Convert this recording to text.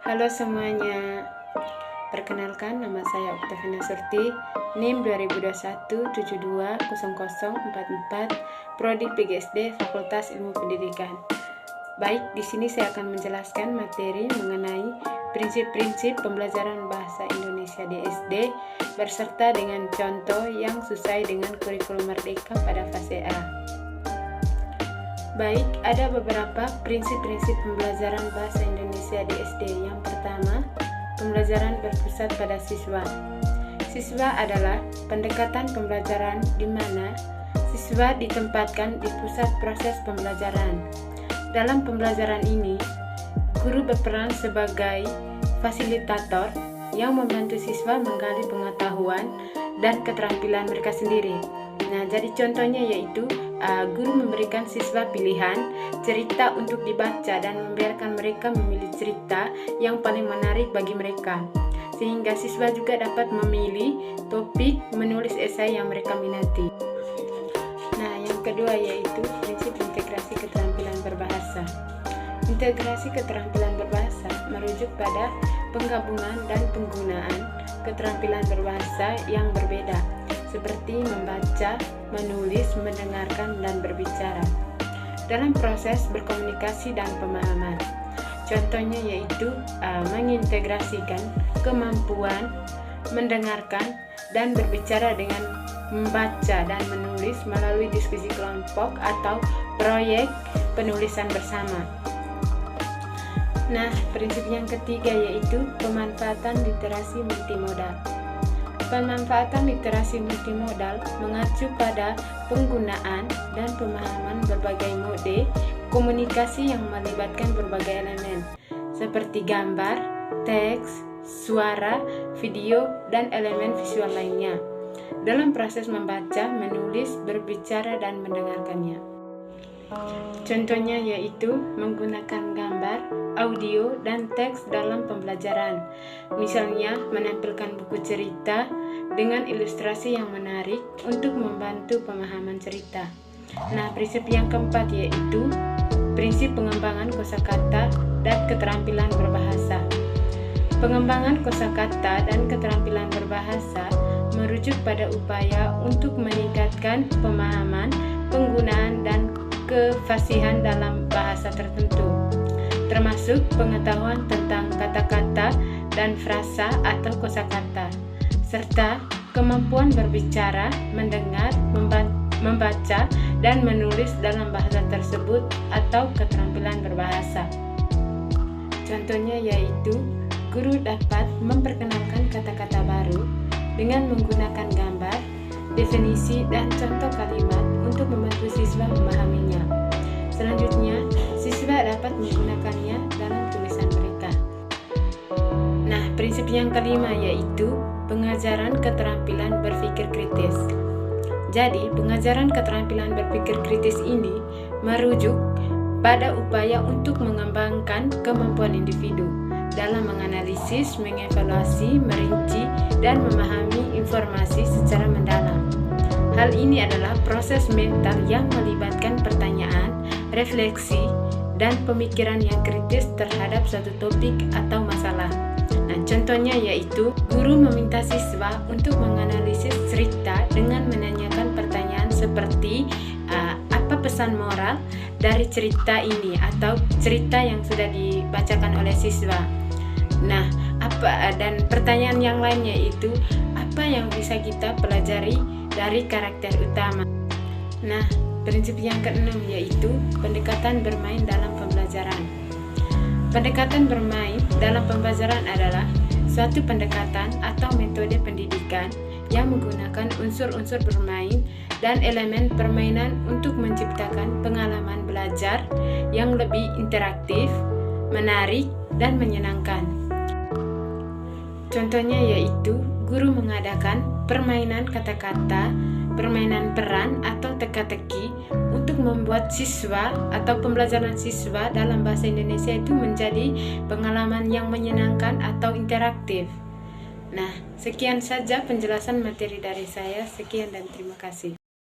Halo semuanya, perkenalkan nama saya Oktavina Surti, NIM 2021-720044, Prodi PGSD Fakultas Ilmu Pendidikan. Baik, di sini saya akan menjelaskan materi mengenai prinsip-prinsip pembelajaran bahasa Indonesia di SD berserta dengan contoh yang sesuai dengan kurikulum Merdeka pada fase A. Baik, ada beberapa prinsip-prinsip pembelajaran bahasa Indonesia di SD. Yang pertama, pembelajaran berpusat pada siswa. Siswa adalah pendekatan pembelajaran di mana siswa ditempatkan di pusat proses pembelajaran. Dalam pembelajaran ini, guru berperan sebagai fasilitator yang membantu siswa menggali pengetahuan dan keterampilan mereka sendiri. Nah, jadi contohnya yaitu guru memberikan siswa pilihan cerita untuk dibaca dan membiarkan mereka memilih cerita yang paling menarik bagi mereka, sehingga siswa juga dapat memilih topik menulis esai yang mereka minati. Nah, yang kedua yaitu prinsip integrasi keterampilan berbahasa. Integrasi keterampilan berbahasa merujuk pada penggabungan dan penggunaan keterampilan berbahasa yang berbeda, seperti membaca, menulis, mendengarkan, dan berbicara dalam proses berkomunikasi dan pemahaman. Contohnya yaitu mengintegrasikan kemampuan mendengarkan dan berbicara dengan membaca dan menulis melalui diskusi kelompok atau proyek penulisan bersama. Nah, prinsip yang ketiga yaitu pemanfaatan literasi multimodal. Pemanfaatan literasi multimodal mengacu pada penggunaan dan pemahaman berbagai mode komunikasi yang melibatkan berbagai elemen, seperti gambar, teks, suara, video, dan elemen visual lainnya, dalam proses membaca, menulis, berbicara, dan mendengarkannya. Contohnya yaitu menggunakan gambar, audio, dan teks dalam pembelajaran. Misalnya menampilkan buku cerita dengan ilustrasi yang menarik untuk membantu pemahaman cerita. Nah, prinsip yang keempat yaitu prinsip pengembangan kosakata dan keterampilan berbahasa. Pengembangan kosakata dan keterampilan berbahasa merujuk pada upaya untuk meningkatkan pemahaman, penggunaan, dan kefasihan dalam bahasa tertentu, termasuk pengetahuan tentang kata-kata dan frasa atau kosakata, serta kemampuan berbicara, mendengar, membaca, dan menulis dalam bahasa tersebut atau keterampilan berbahasa. Contohnya yaitu guru dapat memperkenalkan kata-kata baru dengan menggunakan gambar, definisi, dan contoh kalimat untuk membantu siswa memahaminya. Selanjutnya, siswa dapat menggunakannya dalam tulisan mereka. Nah, prinsip yang kelima yaitu pengajaran keterampilan berpikir kritis. Jadi, pengajaran keterampilan berpikir kritis ini merujuk pada upaya untuk mengembangkan kemampuan individu dalam menganalisis, mengevaluasi, merinci, dan memahami informasi secara mendalam. Hal ini adalah proses mental yang melibatkan pertanyaan, refleksi, dan pemikiran yang kritis terhadap suatu topik atau masalah. Nah, contohnya yaitu guru meminta siswa untuk menganalisis cerita dengan menanyakan pertanyaan seperti apa pesan moral dari cerita ini atau cerita yang sudah dibacakan oleh siswa. Nah, dan pertanyaan yang lainnya itu apa yang bisa kita pelajari dari karakter utama. Nah, prinsip yang keenam yaitu pendekatan bermain dalam pembelajaran. Pendekatan bermain dalam pembelajaran adalah suatu pendekatan atau metode pendidikan yang menggunakan unsur-unsur bermain dan elemen permainan untuk menciptakan pengalaman belajar yang lebih interaktif, menarik, dan menyenangkan. Contohnya yaitu guru mengadakan permainan kata-kata, permainan peran atau teka-teki untuk membuat siswa atau pembelajaran siswa dalam bahasa Indonesia itu menjadi pengalaman yang menyenangkan atau interaktif. Nah, sekian saja penjelasan materi dari saya. Sekian dan terima kasih.